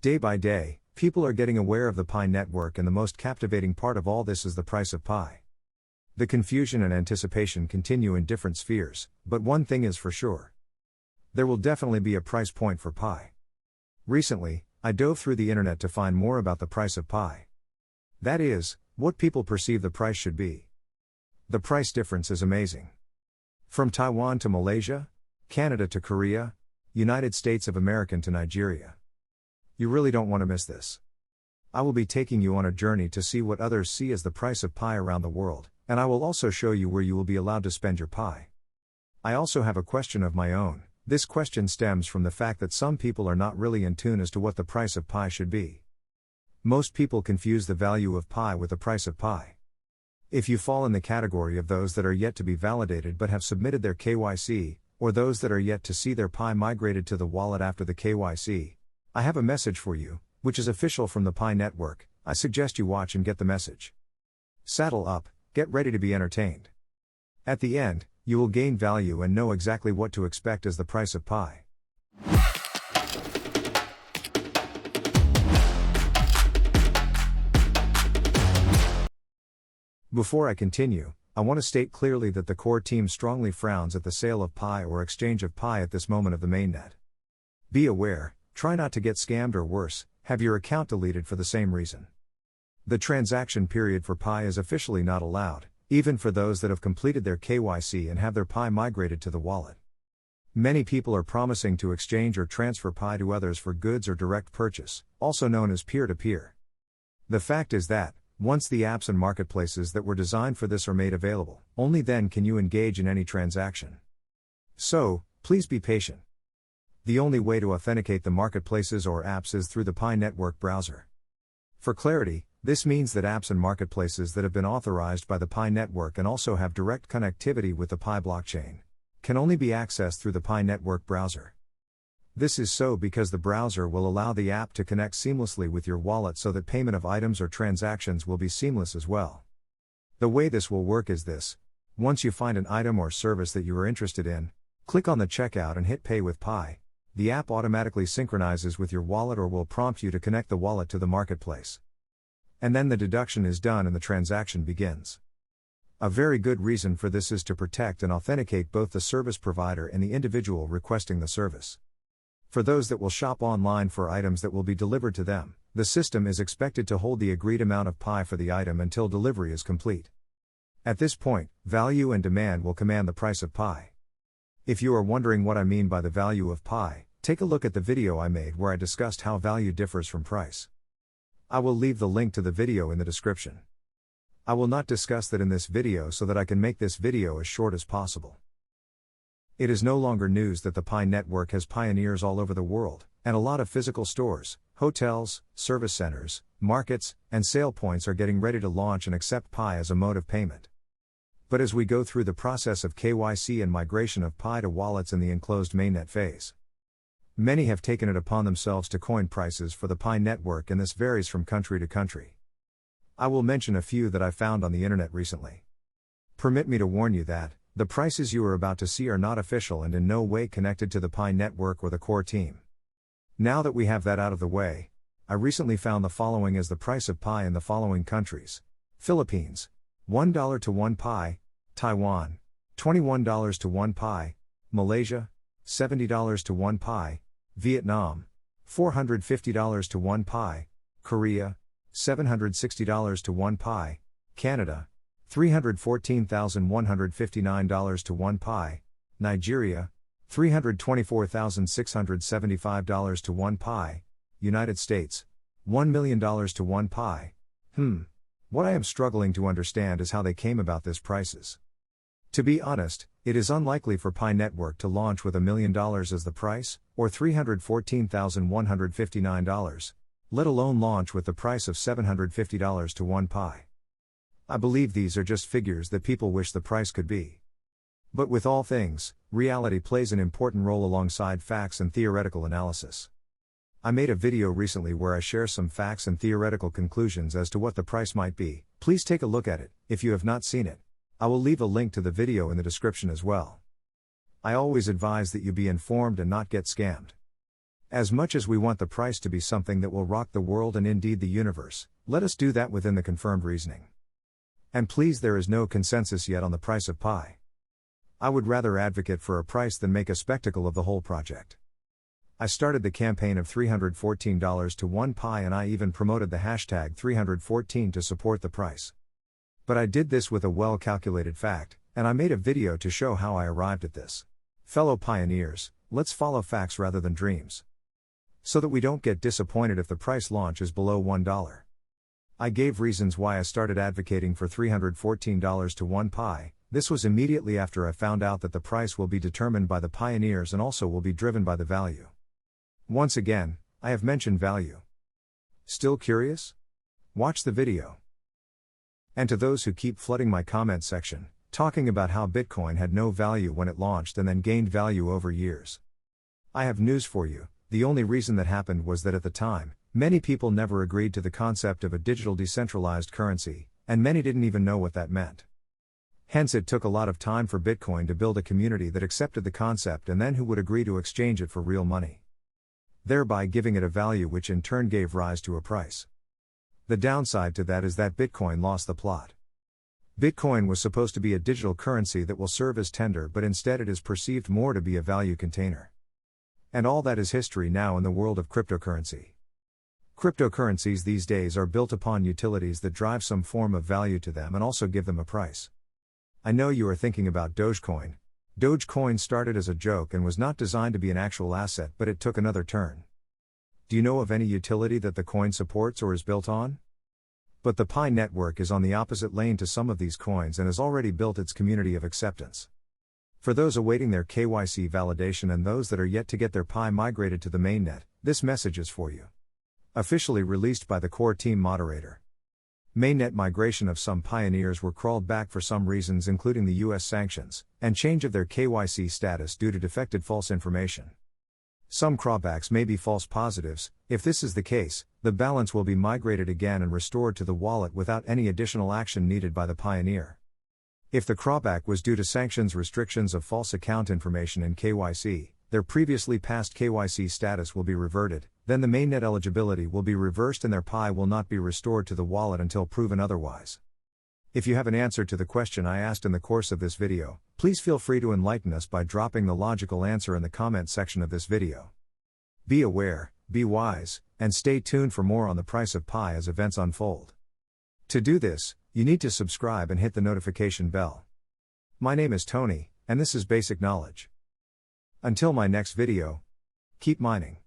Day by day, people are getting aware of the Pi network, and the most captivating part of all this is the price of Pi. The confusion and anticipation continue in different spheres, but one thing is for sure. There will definitely be a price point for Pi. Recently, I dove through the internet to find more about the price of Pi. That is, what people perceive the price should be. The price difference is amazing. From Taiwan to Malaysia, Canada to Korea, United States of America to Nigeria. You really don't want to miss this. I will be taking you on a journey to see what others see as the price of Pi around the world, and I will also show you where you will be allowed to spend your Pi. I also have a question of my own. This question stems from the fact that some people are not really in tune as to what the price of Pi should be. Most people confuse the value of Pi with the price of Pi. If you fall in the category of those that are yet to be validated but have submitted their KYC, or those that are yet to see their Pi migrated to the wallet after the KYC, I have a message for you, which is official from the Pi network. I suggest you watch and get the message. Saddle up, get ready to be entertained. At the end, you will gain value and know exactly what to expect as the price of Pi. Before I continue, I want to state clearly that the core team strongly frowns at the sale of Pi or exchange of Pi at this moment of the mainnet. Be aware. Try not to get scammed or worse, have your account deleted for the same reason. The transaction period for Pi is officially not allowed, even for those that have completed their KYC and have their Pi migrated to the wallet. Many people are promising to exchange or transfer Pi to others for goods or direct purchase, also known as peer-to-peer. The fact is that, once the apps and marketplaces that were designed for this are made available, only then can you engage in any transaction. So, please be patient. The only way to authenticate the marketplaces or apps is through the Pi network browser. For clarity, this means that apps and marketplaces that have been authorized by the Pi network and also have direct connectivity with the Pi blockchain can only be accessed through the Pi network browser. This is so because the browser will allow the app to connect seamlessly with your wallet so that payment of items or transactions will be seamless as well. The way this will work is this: once you find an item or service that you are interested in, click on the checkout and hit Pay with Pi. The app automatically synchronizes with your wallet or will prompt you to connect the wallet to the marketplace. And then the deduction is done and the transaction begins. A very good reason for this is to protect and authenticate both the service provider and the individual requesting the service. For those that will shop online for items that will be delivered to them, the system is expected to hold the agreed amount of Pi for the item until delivery is complete. At this point, value and demand will command the price of Pi. If you are wondering what I mean by the value of Pi, take a look at the video I made where I discussed how value differs from price. I will leave the link to the video in the description. I will not discuss that in this video so that I can make this video as short as possible. It is no longer news that the Pi network has pioneers all over the world, and a lot of physical stores, hotels, service centers, markets, and sale points are getting ready to launch and accept Pi as a mode of payment. But as we go through the process of KYC and migration of Pi to wallets in the enclosed mainnet phase, many have taken it upon themselves to coin prices for the Pi network, and this varies from country to country. I will mention a few that I found on the internet recently. Permit me to warn you that the prices you are about to see are not official and in no way connected to the Pi network or the core team. Now that we have that out of the way, I recently found the following as the price of Pi in the following countries: Philippines, $1 to 1 Pi; Taiwan, $21 to 1 Pi; Malaysia, $70 to 1 Pi; Vietnam, $450 to 1 Pi; Korea, $760 to 1 Pi; Canada, $314,159 to 1 Pi; Nigeria, $324,675 to 1 Pi; United States, $1 million to 1 Pi. What I am struggling to understand is how they came about these prices. To be honest, it is unlikely for Pi network to launch with $1 million as the price, or $314,159, let alone launch with the price of $750 to 1 Pi. I believe these are just figures that people wish the price could be. But with all things, reality plays an important role alongside facts and theoretical analysis. I made a video recently where I share some facts and theoretical conclusions as to what the price might be. Please take a look at it, if you have not seen it. I will leave a link to the video in the description as well. I always advise that you be informed and not get scammed. As much as we want the price to be something that will rock the world and indeed the universe, let us do that within the confirmed reasoning. And please, there is no consensus yet on the price of pi. I would rather advocate for a price than make a spectacle of the whole project. I started the campaign of $314 to 1 pi, and I even promoted the hashtag 314 to support the price. But I did this with a well-calculated fact, and I made a video to show how I arrived at this. Fellow pioneers, let's follow facts rather than dreams, so that we don't get disappointed if the price launch is below $1. I gave reasons why I started advocating for $314 to 1 pi. This was immediately after I found out that the price will be determined by the pioneers and also will be driven by the value. Once again, I have mentioned value. Still curious? Watch the video. And to those who keep flooding my comment section, talking about how Bitcoin had no value when it launched and then gained value over years, I have news for you. The only reason that happened was that at the time, many people never agreed to the concept of a digital decentralized currency, and many didn't even know what that meant. Hence, it took a lot of time for Bitcoin to build a community that accepted the concept and then who would agree to exchange it for real money, thereby giving it a value which in turn gave rise to a price. The downside to that is that Bitcoin lost the plot. Bitcoin was supposed to be a digital currency that will serve as tender, but instead it is perceived more to be a value container. And all that is history now in the world of cryptocurrency. Cryptocurrencies these days are built upon utilities that drive some form of value to them and also give them a price. I know you are thinking about Dogecoin. Dogecoin started as a joke and was not designed to be an actual asset, but it took another turn. Do you know of any utility that the coin supports or is built on? But the Pi network is on the opposite lane to some of these coins and has already built its community of acceptance. For those awaiting their KYC validation and those that are yet to get their Pi migrated to the mainnet, this message is for you. Officially released by the core team moderator. Mainnet migration of some pioneers were crawled back for some reasons, including the US sanctions, and change of their KYC status due to defected false information. Some crawbacks may be false positives. If this is the case, the balance will be migrated again and restored to the wallet without any additional action needed by the pioneer. If the crawback was due to sanctions, restrictions of false account information in KYC, their previously passed KYC status will be reverted, then the mainnet eligibility will be reversed and their Pi will not be restored to the wallet until proven otherwise. If you have an answer to the question I asked in the course of this video, please feel free to enlighten us by dropping the logical answer in the comment section of this video. Be aware, be wise, and stay tuned for more on the price of Pi as events unfold. To do this, you need to subscribe and hit the notification bell. My name is Tony, and this is Basic Knowledge. Until my next video, keep mining.